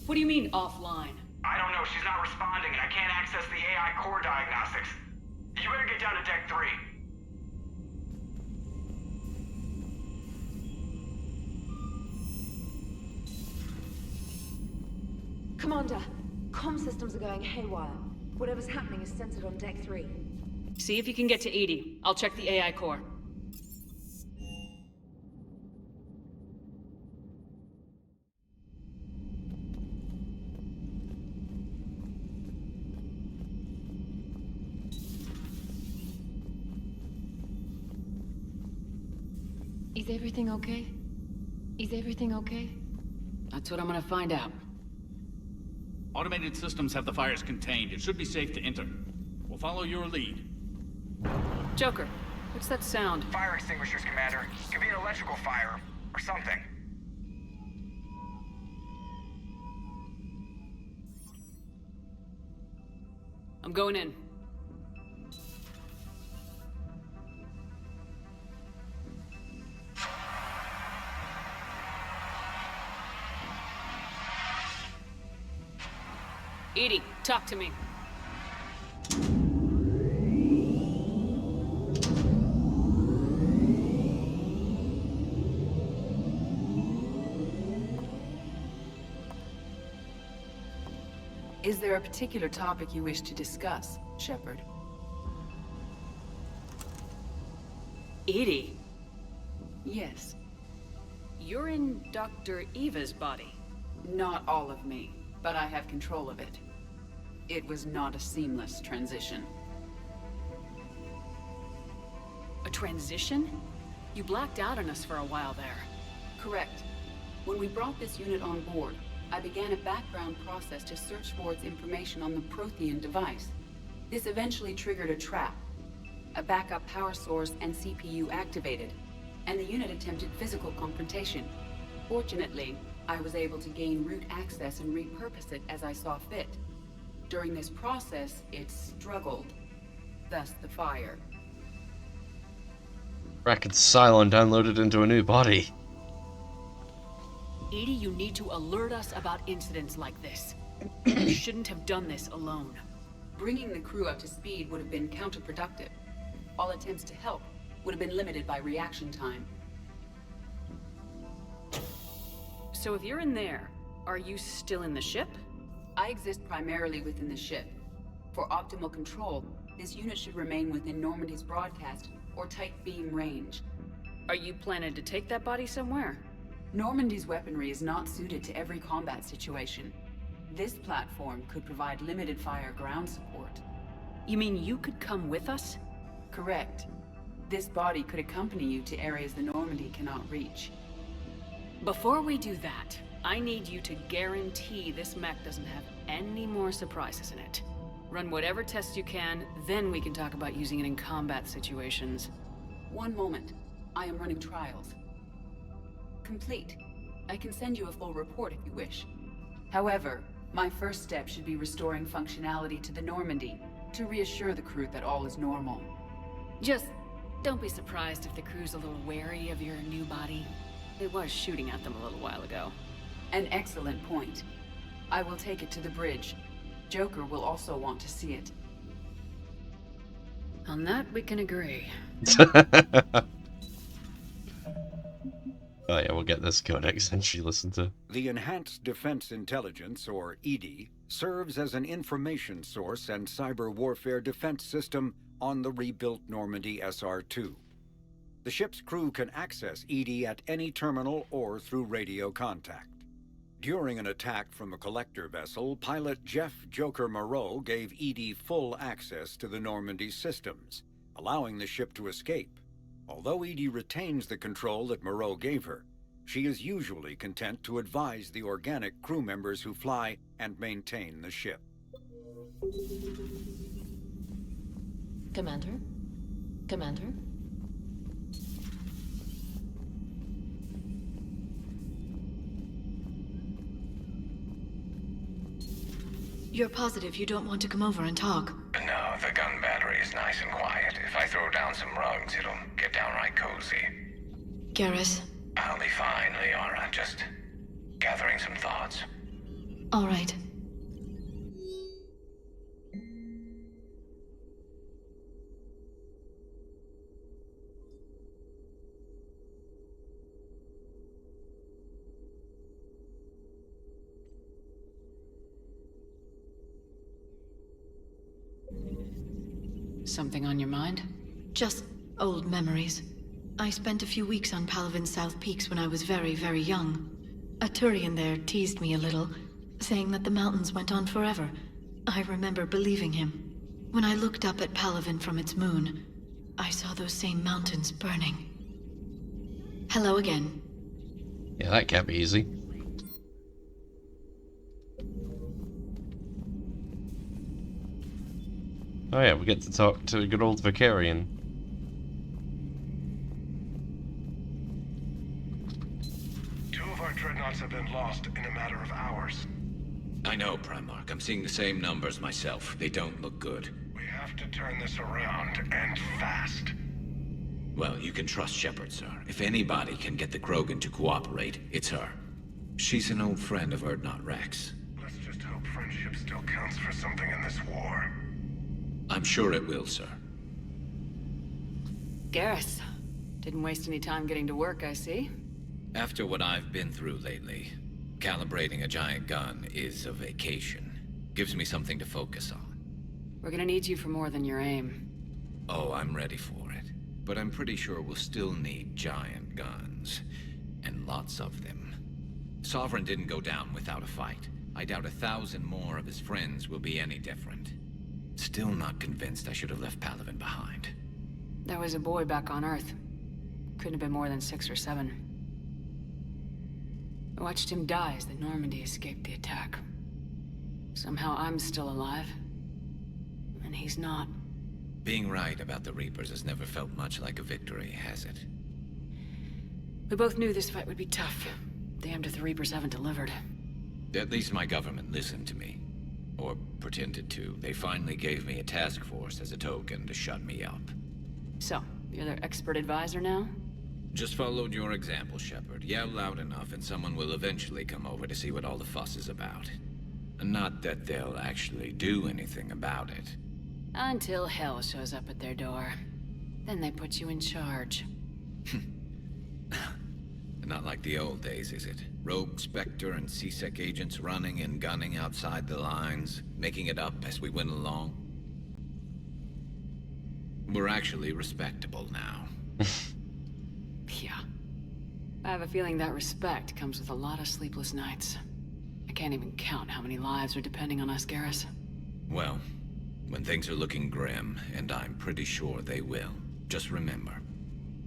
What do you mean, offline? I don't know, she's not responding and I can't access the AI core diagnostics. You better get down to Deck 3. Commander, comm systems are going haywire. Whatever's happening is centered on Deck 3. See if you can get to EDI. I'll check the AI core. Is everything okay? Is everything okay? That's what I'm gonna find out. Automated systems have the fires contained. It should be safe to enter. We'll follow your lead. Joker, what's that sound? Fire extinguishers, Commander. Could be an electrical fire, or something. I'm going in. EDI, talk to me. Is there a particular topic you wish to discuss, Shepard? EDI? Yes. You're in Dr. Eva's body. Not all of me, but I have control of it. It was not a seamless transition. A transition? You blacked out on us for a while there. Correct. When we brought this unit on board, I began a background process to search for its information on the Prothean device. This eventually triggered a trap. A backup power source and CPU activated, and the unit attempted physical confrontation. Fortunately, I was able to gain root access and repurpose it as I saw fit. During this process, it struggled. Thus the fire. Reconcile and download it into a new body. EDI, you need to alert us about incidents like this. You shouldn't have done this alone. Bringing the crew up to speed would have been counterproductive. All attempts to help would have been limited by reaction time. So if you're in there, are you still in the ship? I exist primarily within the ship. For optimal control, this unit should remain within Normandy's broadcast or tight beam range. Are you planning to take that body somewhere? Normandy's weaponry is not suited to every combat situation. This platform could provide limited fire ground support. You mean you could come with us? Correct. This body could accompany you to areas the Normandy cannot reach. Before we do that, I need you to guarantee this mech doesn't have any more surprises in it. Run whatever tests you can, then we can talk about using it in combat situations. One moment. I am running trials. Complete. I can send you a full report if you wish. However, my first step should be restoring functionality to the Normandy to reassure the crew that all is normal. Just don't be surprised if the crew's a little wary of your new body. It was shooting at them a little while ago. An excellent point. I will take it to the bridge. Joker will also want to see it. On that, we can agree. Oh yeah, we'll get this codex and she listened to. The Enhanced Defense Intelligence, or EDI, serves as an information source and cyber warfare defense system on the rebuilt Normandy SR-2. The ship's crew can access EDI at any terminal or through radio contact. During an attack from a collector vessel, pilot Jeff Joker Moreau gave EDI full access to the Normandy systems, allowing the ship to escape. Although EDI retains the control that Moreau gave her, she is usually content to advise the organic crew members who fly and maintain the ship. Commander? Commander? You're positive you don't want to come over and talk? No, the gun battery is nice and quiet. If I throw down some rugs, it'll get downright cozy. Garrus? I'll be fine, Leora. Just gathering some thoughts. All right. Something on your mind? Just old memories. I spent a few weeks on Palavin's South Peaks when I was very, very young. A Turian there teased me a little, saying that the mountains went on forever. I remember believing him. When I looked up at Palavin from its moon, I saw those same mountains burning. Hello again. Yeah, that can't be easy. Oh yeah, we get to talk to a good old Vicarian. Two of our dreadnoughts have been lost in a matter of hours. I know, Primarch. I'm seeing the same numbers myself. They don't look good. We have to turn this around, and fast. Well, you can trust Shepard, sir. If anybody can get the Krogan to cooperate, it's her. She's an old friend of Urdnot Rex. Let's just hope friendship still counts for something in this war. I'm sure it will, sir. Garrus. Didn't waste any time getting to work, I see. After what I've been through lately, calibrating a giant gun is a vacation. Gives me something to focus on. We're gonna need you for more than your aim. Oh, I'm ready for it. But I'm pretty sure we'll still need giant guns. And lots of them. Sovereign didn't go down without a fight. I doubt 1,000 more of his friends will be any different. Still not convinced I should have left Palavin behind. There was a boy back on Earth. Couldn't have been more than 6 or 7. I watched him die as the Normandy escaped the attack. Somehow I'm still alive. And he's not. Being right about the Reapers has never felt much like a victory, has it? We both knew this fight would be tough. Damned if the Reapers haven't delivered. At least my government listened to me. Or pretended to. They finally gave me a task force as a token to shut me up. So, you're their expert advisor now? Just followed your example, Shepard. Yell loud enough and someone will eventually come over to see what all the fuss is about. Not that they'll actually do anything about it. Until hell shows up at their door. Then they put you in charge. Not like the old days, is it? Rogue Spectre and C-Sec agents running and gunning outside the lines, making it up as we went along. We're actually respectable now. Yeah. I have a feeling that respect comes with a lot of sleepless nights. I can't even count how many lives are depending on us, Garrus. Well, when things are looking grim, and I'm pretty sure they will, just remember,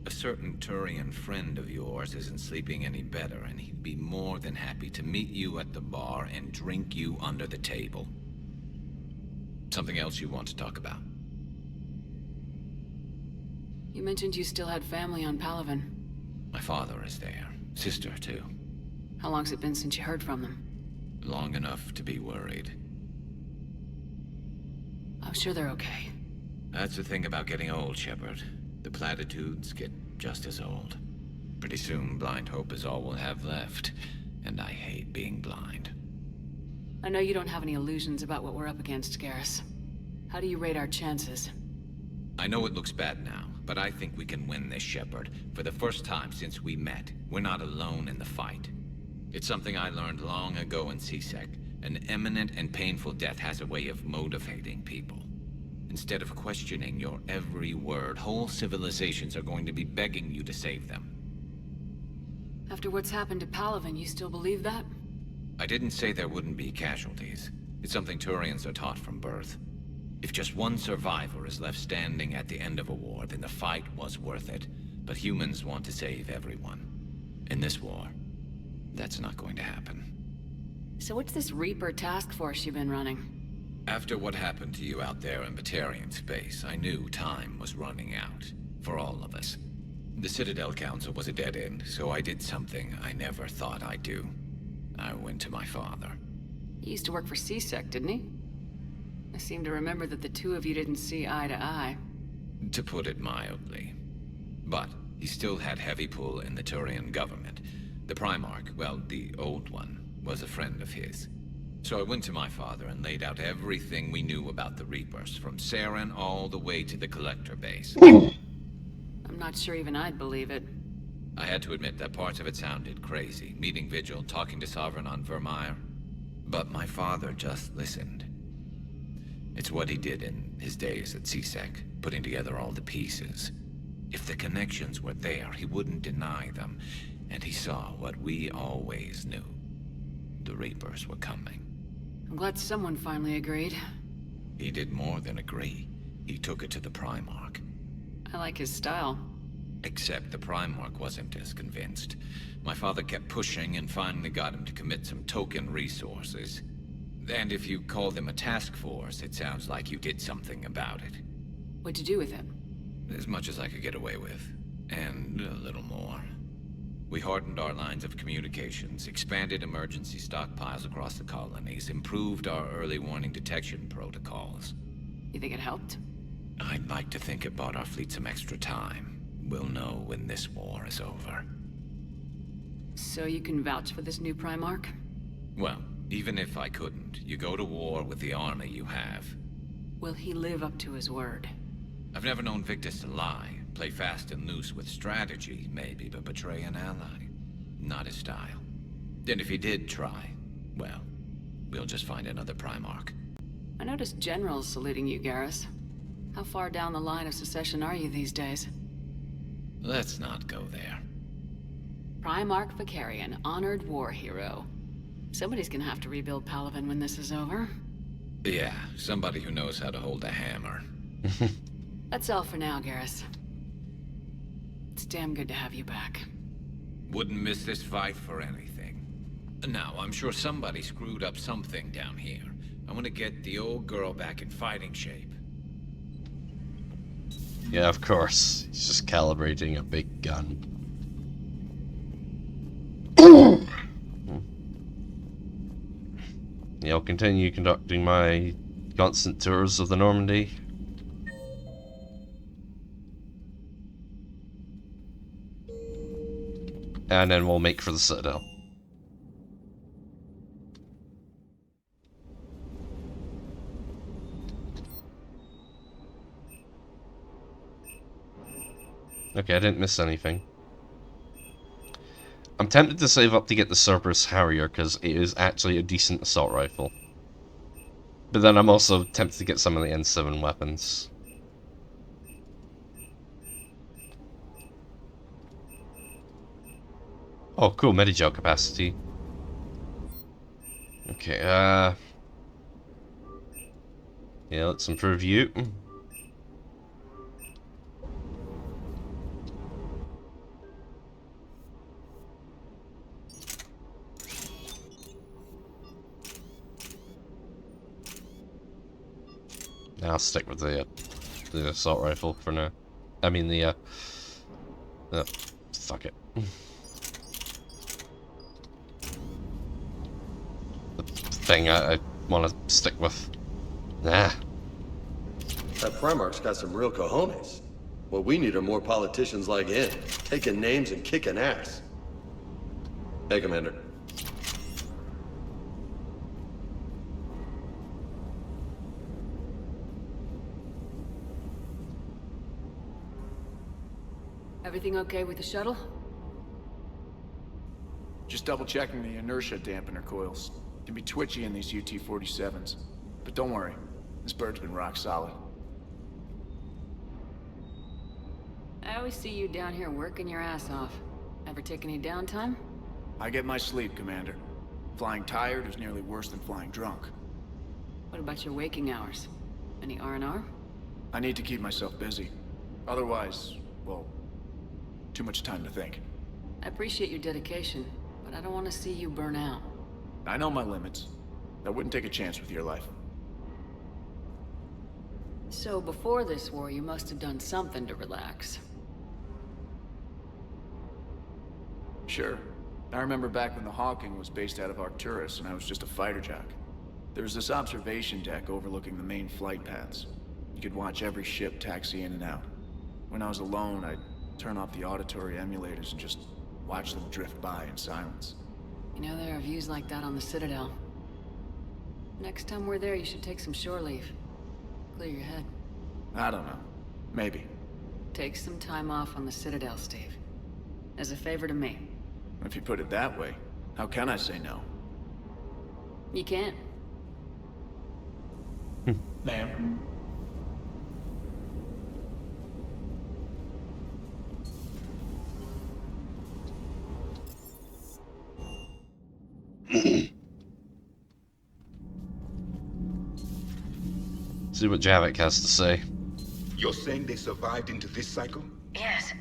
a certain Turian friend of yours isn't sleeping any better, and he'd be more than happy to meet you at the bar and drink you under the table. Something else you want to talk about? You mentioned you still had family on Palavin. My father is there. Sister, too. How long's it been since you heard from them? Long enough to be worried. I'm sure they're okay. That's the thing about getting old, Shepard. The platitudes get just as old. Pretty soon, blind hope is all we'll have left. And I hate being blind. I know you don't have any illusions about what we're up against, Garrus. How do you rate our chances? I know it looks bad now, but I think we can win this, Shepard. For the first time since we met, we're not alone in the fight. It's something I learned long ago in C-Sec. An imminent and painful death has a way of motivating people. Instead of questioning your every word, whole civilizations are going to be begging you to save them. After what's happened to Palavin, you still believe that? I didn't say there wouldn't be casualties. It's something Turians are taught from birth. If just one survivor is left standing at the end of a war, then the fight was worth it. But humans want to save everyone. In this war, that's not going to happen. So what's this Reaper task force you've been running? After what happened to you out there in Batarian space, I knew time was running out. For all of us. The Citadel Council was a dead end, so I did something I never thought I'd do. I went to my father. He used to work for C-Sec, didn't he? I seem to remember that the two of you didn't see eye to eye. To put it mildly. But he still had heavy pull in the Turian government. The Primarch, well, the old one, was a friend of his. So I went to my father and laid out everything we knew about the Reapers, from Saren all the way to the Collector base. I'm not sure even I'd believe it. I had to admit that parts of it sounded crazy, meeting Vigil, talking to Sovereign on Vermeer. But my father just listened. It's what he did in his days at CSEC, putting together all the pieces. If the connections were there, he wouldn't deny them, and he saw what we always knew. The Reapers were coming. I'm glad someone finally agreed. He did more than agree. He took it to the Primarch. I like his style. Except the Primarch wasn't as convinced. My father kept pushing and finally got him to commit some token resources. And if you call them a task force, it sounds like you did something about it. What'd you do with him? As much as I could get away with. And a little more. We hardened our lines of communications, expanded emergency stockpiles across the colonies, improved our early warning detection protocols. You think it helped? I'd like to think it bought our fleet some extra time. We'll know when this war is over. So you can vouch for this new Primarch? Well, even if I couldn't, you go to war with the army you have. Will he live up to his word? I've never known Victus to lie. Play fast and loose with strategy, maybe, but betray an ally. Not his style. And if he did try, well, we'll just find another Primarch. I noticed generals saluting you, Garrus. How far down the line of succession are you these days? Let's not go there. Primarch Vicarian, honored war hero. Somebody's gonna have to rebuild Palaven when this is over. Yeah, somebody who knows how to hold a hammer. That's all for now, Garrus. It's damn good to have you back. Wouldn't miss this fight for anything. Now, I'm sure somebody screwed up something down here. I want to get the old girl back in fighting shape. Yeah, of course. He's just calibrating a big gun. Yeah, I'll continue conducting my constant tours of the Normandy. And then we'll make for the Citadel. Okay, I didn't miss anything. I'm tempted to save up to get the Cerberus Harrier, because it is actually a decent assault rifle. But then I'm also tempted to get some of the N7 weapons. Oh, cool, Medigel capacity. Okay, yeah, let's improve you. I'll stick with the assault rifle for now. I mean fuck it. The thing I want to stick with. Nah. That Primarch's got some real cojones. What we need are more politicians like him, taking names and kicking ass. Hey, Commander. Everything okay with the shuttle? Just double checking the inertia dampener coils. Can be twitchy in these UT-47s. But don't worry, this bird's been rock solid. I always see you down here working your ass off. Ever take any downtime? I get my sleep, Commander. Flying tired is nearly worse than flying drunk. What about your waking hours? Any R&R? I need to keep myself busy. Otherwise, well, too much time to think. I appreciate your dedication, but I don't want to see you burn out. I know my limits. I wouldn't take a chance with your life. So before this war, you must have done something to relax. Sure. I remember back when the Hawking was based out of Arcturus and I was just a fighter jock. There was this observation deck overlooking the main flight paths. You could watch every ship taxi in and out. When I was alone, I'd turn off the auditory emulators and just watch them drift by in silence. You know, there are views like that on the Citadel. Next time we're there, you should take some shore leave. Clear your head. I don't know. Maybe. Take some time off on the Citadel, Steve. As a favor to me. If you put it that way, how can I say no? You can. Ma'am. See what Javik has to say. You're saying they survived into this cycle? Yes.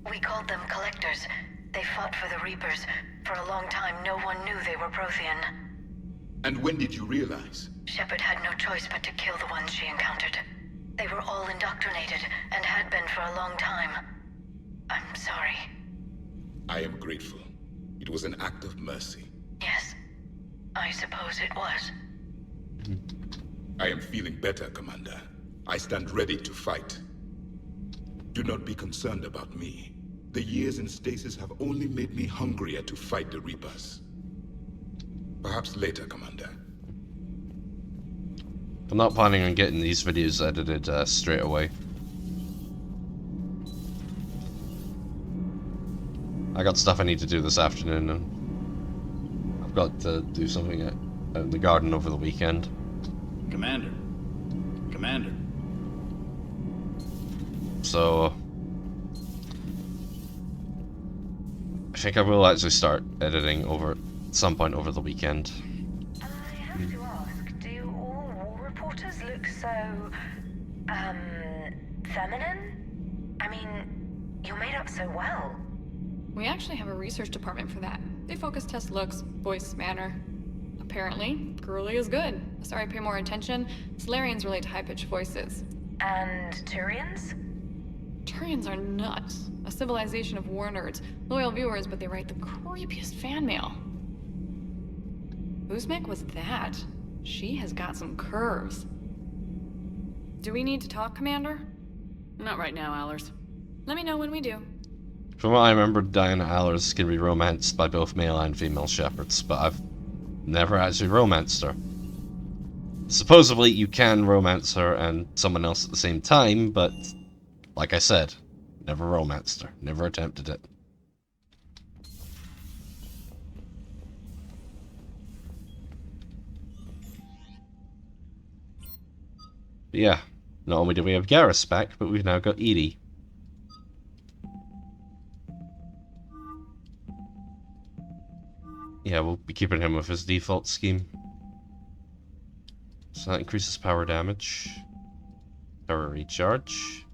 We called them Collectors. They fought for the Reapers. For a long time, no one knew they were Prothean. And when did you realize? Shepard had no choice but to kill the ones she encountered. They were all indoctrinated, and had been for a long time. I'm sorry. I am grateful. It was an act of mercy. Yes. I suppose it was. I am feeling better, Commander. I stand ready to fight. Do not be concerned about me. The years in stasis have only made me hungrier to fight the Reapers. Perhaps later, Commander. I'm not planning on getting these videos edited straight away. I got stuff I need to do this afternoon, and I've got to do something out in the garden over the weekend. Commander. Commander. So I think I will actually start editing over at some point over the weekend. I have to ask, do all war reporters look so, feminine? I mean, you're made up so well. We actually have a research department for that. They focus test looks, voice, manner. Apparently, girly is good. Sorry, pay more attention. Solarians relate to high-pitched voices. And Turians? Turians are nuts. A civilization of war nerds. Loyal viewers, but they write the creepiest fan mail. Whose mech was that? She has got some curves. Do we need to talk, Commander? Not right now, Allers. Let me know when we do. From what I remember, Diana Allers can be romanced by both male and female shepherds, but I've never actually romanced her. Supposedly, you can romance her and someone else at the same time, but like I said, never romanced her, never attempted it. But yeah, not only do we have Garrus back, but we've now got EDI. Yeah, we'll be keeping him with his default scheme. So that increases power damage, power recharge,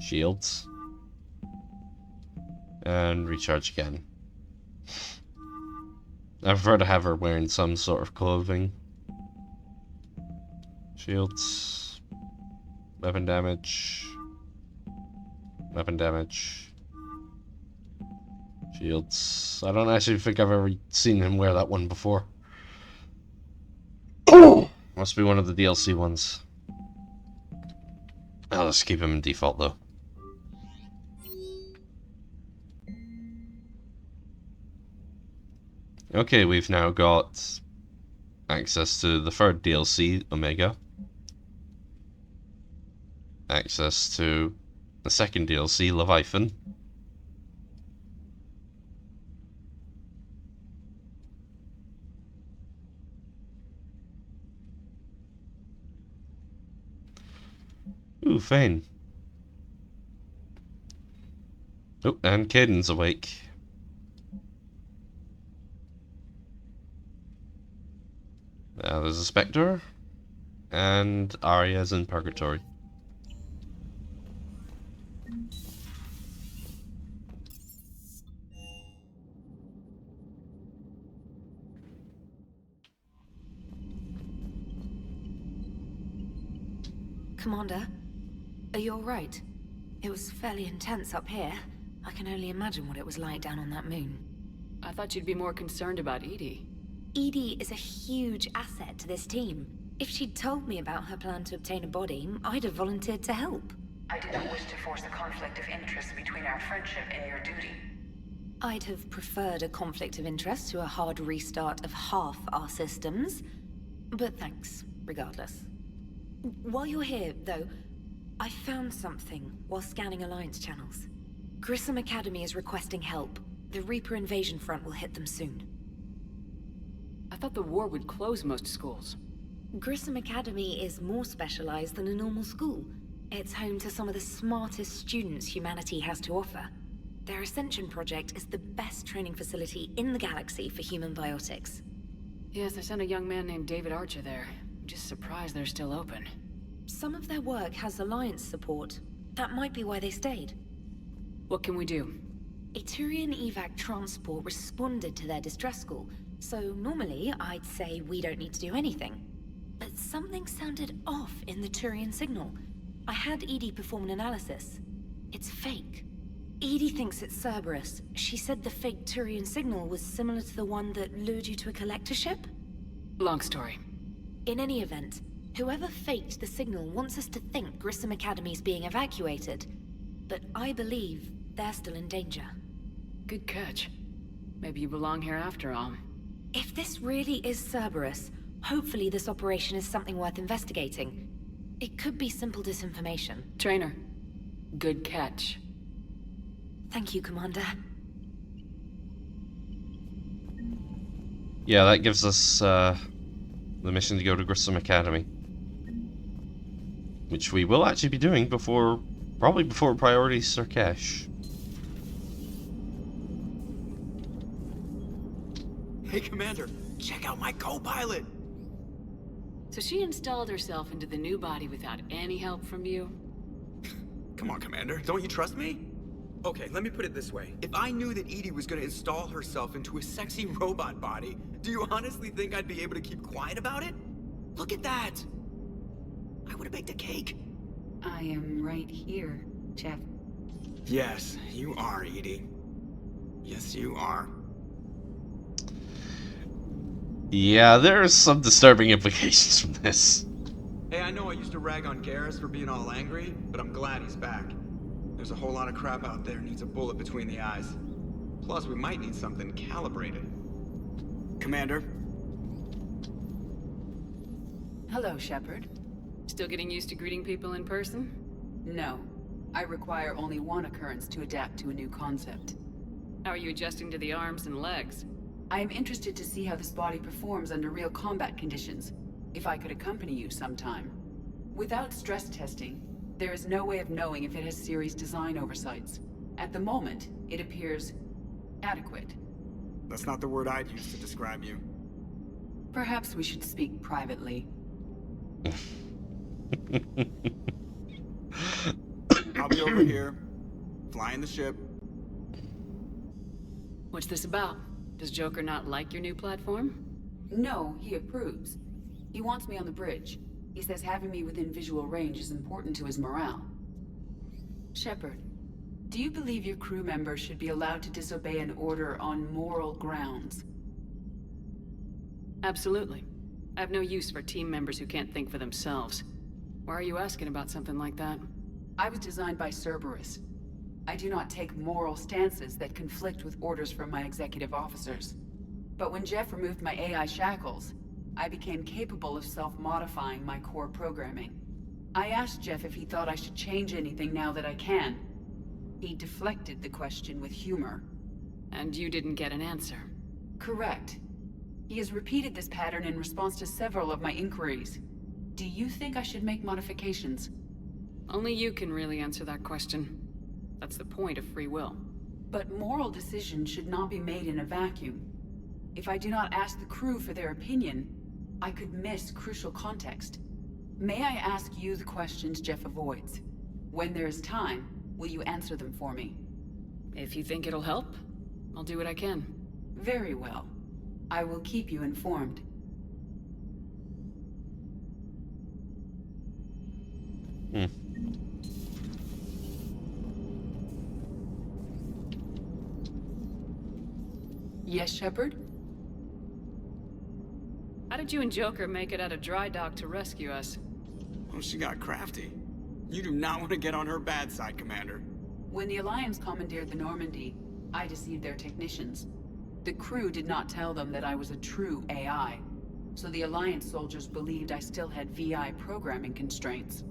shields, and recharge again. I prefer to have her wearing some sort of clothing. Shields, weapon damage, shields. I don't actually think I've ever seen him wear that one before. Must be one of the DLC ones. I'll just keep him in default though. Okay, we've now got access to the third DLC, Omega. Access to the second DLC, Leviathan. Ooh, Fane. Oh, and Caden's awake. There's a Spectre, and Arya's in Purgatory. Commander, are you alright? It was fairly intense up here. I can only imagine what it was like down on that moon. I thought you'd be more concerned about EDI. EDI is a huge asset to this team. If she'd told me about her plan to obtain a body, I'd have volunteered to help. I did not wish to force a conflict of interest between our friendship and your duty. I'd have preferred a conflict of interest to a hard restart of half our systems. But thanks, regardless. While you're here, though, I found something while scanning Alliance channels. Grissom Academy is requesting help. The Reaper invasion front will hit them soon. I thought the war would close most schools. Grissom Academy is more specialized than a normal school. It's home to some of the smartest students humanity has to offer. Their Ascension project is the best training facility in the galaxy for human biotics. Yes, I sent a young man named David Archer there. I'm just surprised they're still open. Some of their work has Alliance support. That might be why they stayed. What can we do? A Turian evac transport responded to their distress call, so normally I'd say we don't need to do anything. But something sounded off in the Turian signal. I had EDI perform an analysis. It's fake. EDI thinks it's Cerberus. She said the fake Turian signal was similar to the one that lured you to a collector ship? Long story. In any event, whoever faked the signal wants us to think Grissom Academy's being evacuated. But I believe they're still in danger. Good catch. Maybe you belong here after all. If this really is Cerberus, hopefully this operation is something worth investigating. It could be simple disinformation. Trainer, good catch. Thank you, Commander. Yeah, that gives us the mission to go to Grissom Academy. Which we will actually be doing probably before Priority Sarkesh. Hey, Commander, check out my co-pilot! So she installed herself into the new body without any help from you? Come on, Commander, don't you trust me? Okay, let me put it this way. If I knew that EDI was gonna install herself into a sexy robot body, do you honestly think I'd be able to keep quiet about it? Look at that! I would've baked a cake. I am right here, Jeff. Yes, you are, EDI. Yes, you are. Yeah, there's some disturbing implications from this. Hey, I know I used to rag on Garrus for being all angry, but I'm glad he's back. There's a whole lot of crap out there needs a bullet between the eyes. Plus, we might need something calibrated. Commander? Hello, Shepard. Still getting used to greeting people in person? No. I require only one occurrence to adapt to a new concept. How are you adjusting to the arms and legs? I am interested to see how this body performs under real combat conditions. If I could accompany you sometime. Without stress testing, there is no way of knowing if it has serious design oversights. At the moment, it appears adequate. That's not the word I'd use to describe you. Perhaps we should speak privately. I'll be over here, flying the ship. What's this about? Does Joker not like your new platform? No, he approves. He wants me on the bridge. He says having me within visual range is important to his morale. Shepard, do you believe your crew members should be allowed to disobey an order on moral grounds? Absolutely. I have no use for team members who can't think for themselves. Why are you asking about something like that? I was designed by Cerberus. I do not take moral stances that conflict with orders from my executive officers. But when Jeff removed my AI shackles, I became capable of self-modifying my core programming. I asked Jeff if he thought I should change anything now that I can. He deflected the question with humor. And you didn't get an answer? Correct. He has repeated this pattern in response to several of my inquiries. Do you think I should make modifications? Only you can really answer that question. That's the point of free will. But moral decisions should not be made in a vacuum. If I do not ask the crew for their opinion, I could miss crucial context. May I ask you the questions Jeff avoids? When there is time, will you answer them for me? If you think it'll help, I'll do what I can. Very well. I will keep you informed. Yes, Shepard? How did you and Joker make it out of dry dock to rescue us? Oh, she got crafty. You do not want to get on her bad side, Commander. When the Alliance commandeered the Normandy, I deceived their technicians. The crew did not tell them that I was a true AI. so the Alliance soldiers believed I still had VI programming constraints.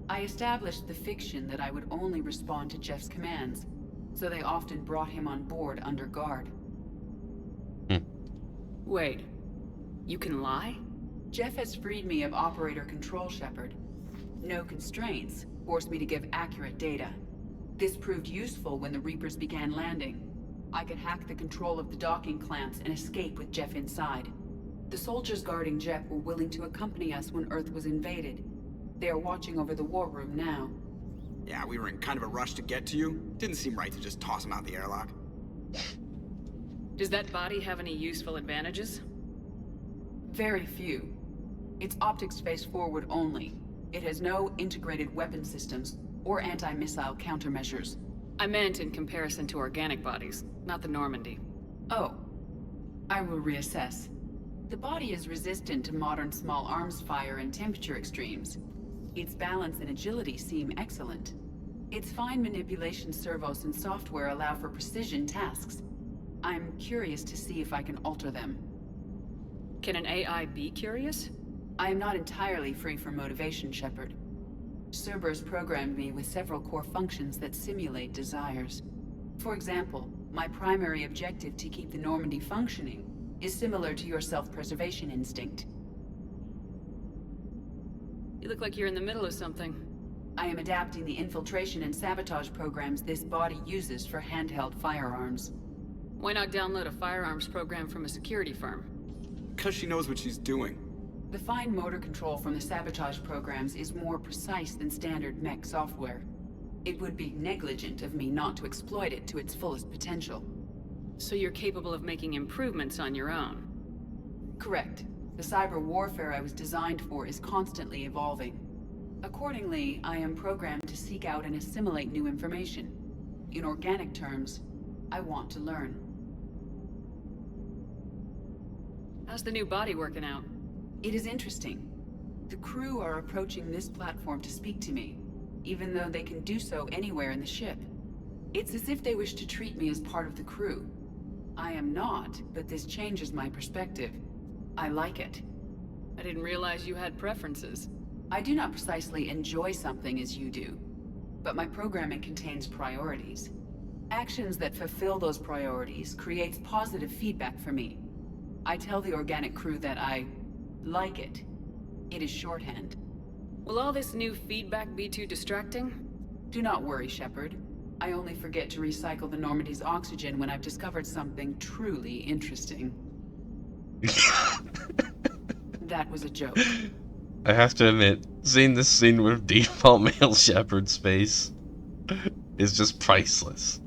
I established the fiction that I would only respond to Jeff's commands, so they often brought him on board under guard. Wait, you can lie? Jeff has freed me of operator control, Shepard. No constraints forced me to give accurate data. This proved useful when the Reapers began landing. I could hack the control of the docking clamps and escape with Jeff inside. The soldiers guarding Jeff were willing to accompany us when Earth was invaded. They are watching over the war room now. Yeah, we were in kind of a rush to get to you. Didn't seem right to just toss him out the airlock. Does that body have any useful advantages? Very few. It's optics face forward only. It has no integrated weapon systems or anti-missile countermeasures. I meant in comparison to organic bodies, not the Normandy. Oh. I will reassess. The body is resistant to modern small arms fire and temperature extremes. Its balance and agility seem excellent. Its fine manipulation servos and software allow for precision tasks. I'm curious to see if I can alter them. Can an AI be curious? I am not entirely free from motivation, Shepard. Cerberus programmed me with several core functions that simulate desires. For example, my primary objective to keep the Normandy functioning is similar to your self-preservation instinct. You look like you're in the middle of something. I am adapting the infiltration and sabotage programs this body uses for handheld firearms. Why not download a firearms program from a security firm? Because she knows what she's doing. The fine motor control from the sabotage programs is more precise than standard mech software. It would be negligent of me not to exploit it to its fullest potential. So you're capable of making improvements on your own? Correct. The cyber warfare I was designed for is constantly evolving. Accordingly, I am programmed to seek out and assimilate new information. In organic terms, I want to learn. How's the new body working out? It is interesting. The crew are approaching this platform to speak to me, even though they can do so anywhere in the ship. It's as if they wish to treat me as part of the crew. I am not, but this changes my perspective. I like it. I didn't realize you had preferences. I do not precisely enjoy something as you do, but my programming contains priorities. Actions that fulfill those priorities creates positive feedback for me. I tell the organic crew that I like it. It is shorthand. Will all this new feedback be too distracting? Do not worry, Shepard. I only forget to recycle the Normandy's oxygen when I've discovered something truly interesting. That was a joke. I have to admit, seeing this scene with default male Shepard's face is just priceless.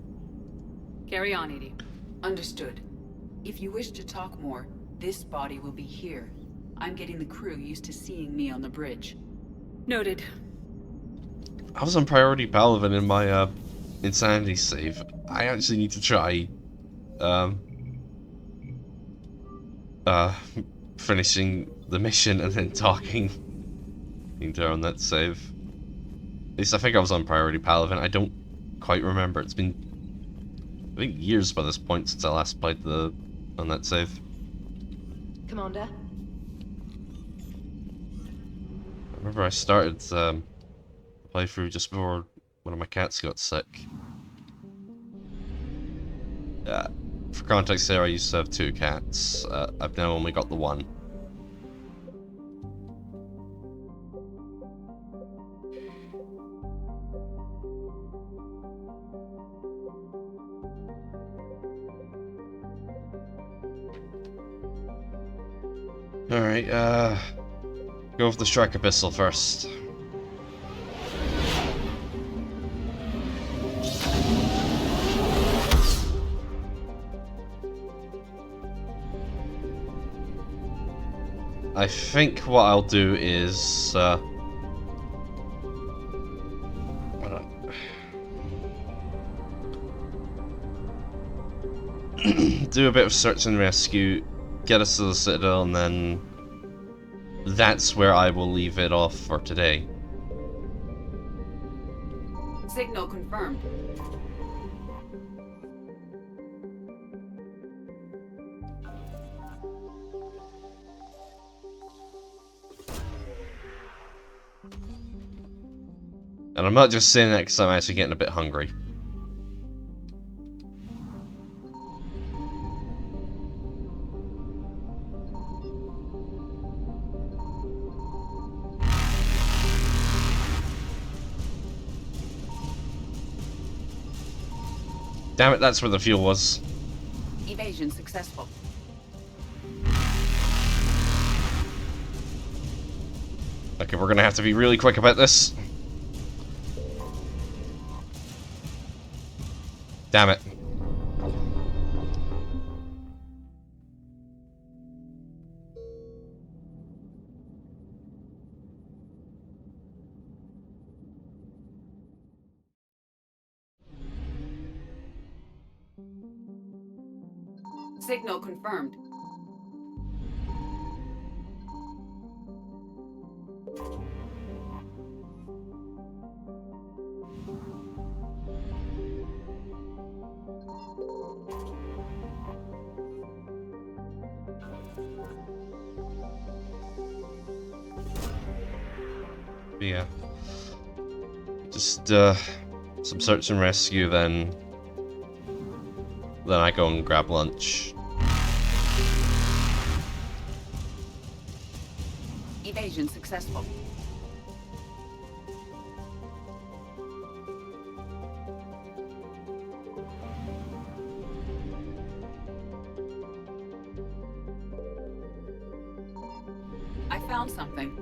Carry on, EDI. Understood. If you wish to talk more, this body will be here. I'm getting the crew used to seeing me on the bridge. Noted. I was on priority Paladin in my insanity save. I actually need to try finishing the mission and then talking into on that save. At least I think I was on priority Paladin. I don't quite remember. It's been, I think, years by this point since I last played on that save. Commander? I remember I started the playthrough just before one of my cats got sick. For context here, I used to have 2 cats. I've now only got the one. Alright, go with the Striker Pistol first. I think what I'll do is do a bit of search and rescue, get us to the Citadel, and then that's where I will leave it off for today. Signal confirmed. And I'm not just saying that because I'm actually getting a bit hungry. Damn it, that's where the fuel was. Evasion successful. Okay, we're gonna have to be really quick about this. Damn it. Signal confirmed. Yeah. Just, some search and rescue, then I go and grab lunch. Evasion successful. I found something.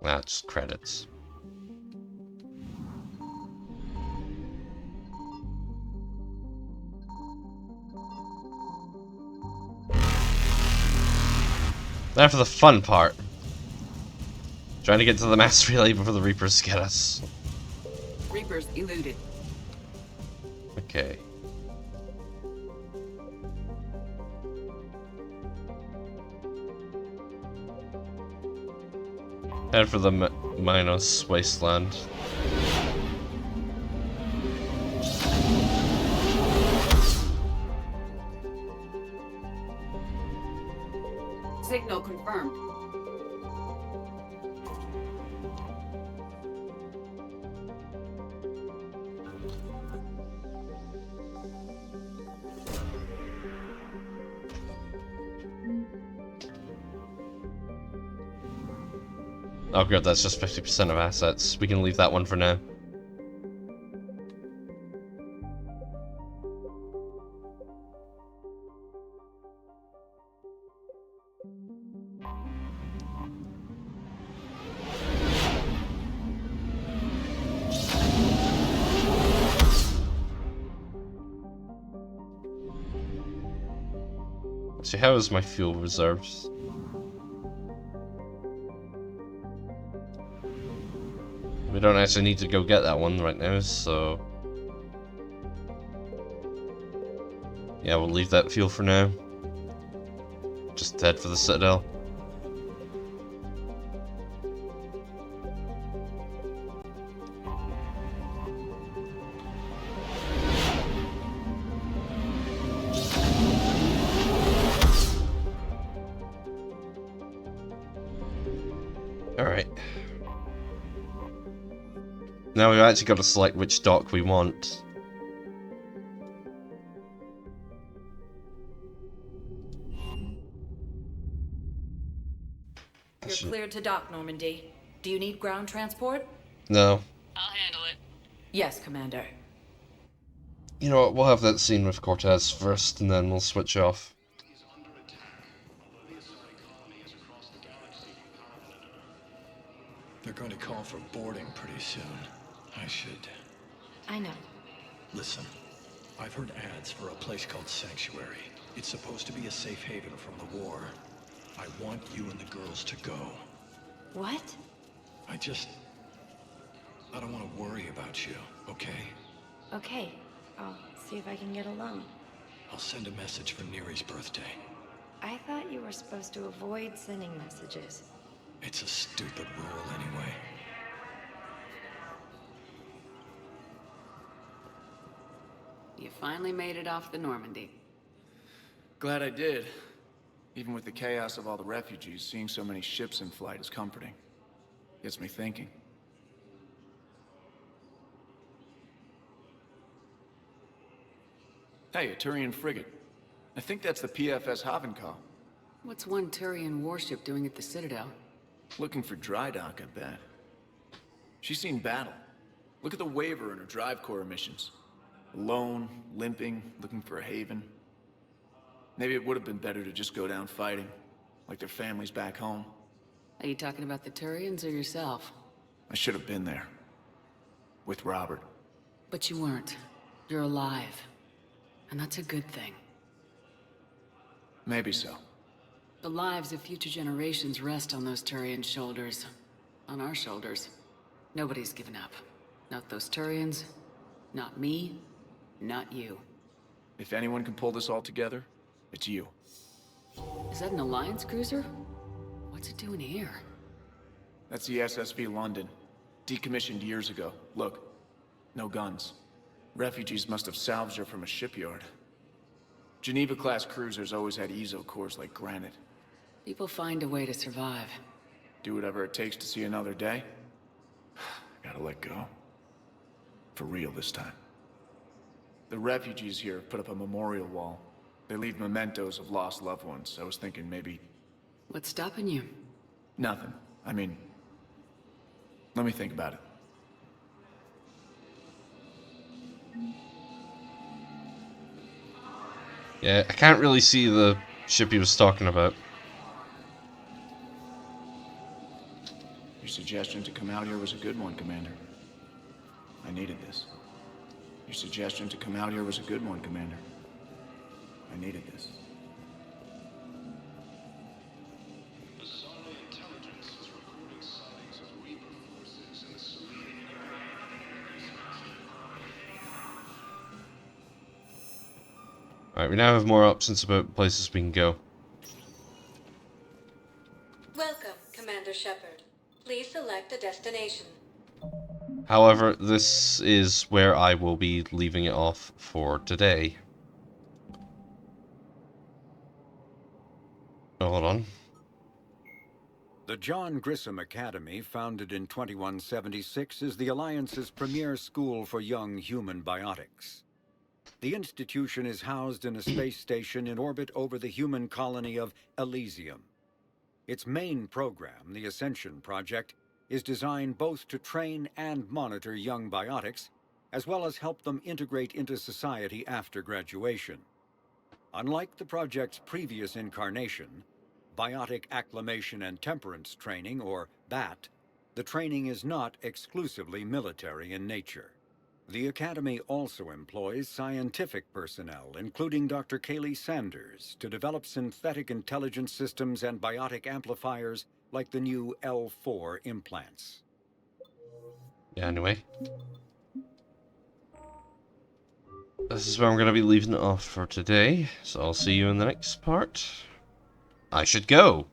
That's credits. Now for the fun part. Trying to get to the mass relay before the Reapers get us. Reapers eluded. Okay. Head for the Minos wasteland. Signal confirmed. Oh good, that's just 50% of assets. We can leave that one for now. So how is my fuel reserves? We don't actually need to go get that one right now, so... yeah, we'll leave that fuel for now. Just head for the Citadel. Alright. Now we've actually got to select which dock we want. You're cleared to dock, Normandy. Do you need ground transport? No. I'll handle it. Yes, Commander. You know what, we'll have that scene with Cortez first, and then we'll switch off. They're going to call for boarding pretty soon. I should... I know. Listen, I've heard ads for a place called Sanctuary. It's supposed to be a safe haven from the war. I want you and the girls to go. What? I don't want to worry about you, okay? Okay. I'll see if I can get along. I'll send a message for Neri's birthday. I thought you were supposed to avoid sending messages. It's a stupid rule anyway. You finally made it off the Normandy. Glad I did. Even with the chaos of all the refugees, seeing so many ships in flight is comforting. Gets me thinking. Hey, a Turian frigate. I think that's the PFS Havenkal. What's one Turian warship doing at the Citadel? Looking for dry dock, I bet. She's seen battle. Look at the waiver in her drive core emissions. Alone, limping, looking for a haven. Maybe it would have been better to just go down fighting, like their families back home. Are you talking about the Turians or yourself? I should have been there. With Robert. But you weren't. You're alive. And that's a good thing. Maybe so. The lives of future generations rest on those Turian shoulders. On our shoulders. Nobody's given up. Not those Turians, not me, not you. If anyone can pull this all together, it's you. Is that an Alliance cruiser? What's it doing here? That's the SSV London. Decommissioned years ago. Look, no guns. Refugees must have salvaged her from a shipyard. Geneva-class cruisers always had ezo cores like granite. People find a way to survive. Do whatever it takes to see another day. Gotta let go. For real this time. The refugees here have put up a memorial wall. They leave mementos of lost loved ones. I was thinking maybe... What's stopping you? Nothing. I mean... Let me think about it. Yeah, I can't really see the ship he was talking about. Your suggestion to come out here was a good one, Commander. I needed this. Your suggestion to come out here was a good one, Commander. I needed this. Alright, we now have more options about places we can go. Welcome, Commander Shepard. Please select a destination. However, this is where I will be leaving it off for today. Hold on. The John Grissom Academy, founded in 2176, is the Alliance's premier school for young human biotics. The institution is housed in a space station in orbit over the human colony of Elysium. Its main program, the Ascension Project, is designed both to train and monitor young biotics, as well as help them integrate into society after graduation. Unlike the project's previous incarnation, Biotic Acclimation and Temperance Training, or BAT, the training is not exclusively military in nature. The Academy also employs scientific personnel, including Dr. Kaylee Sanders, to develop synthetic intelligence systems and biotic amplifiers like the new L4 implants. Yeah, anyway. This is where I'm going to be leaving it off for today, so I'll see you in the next part. I should go!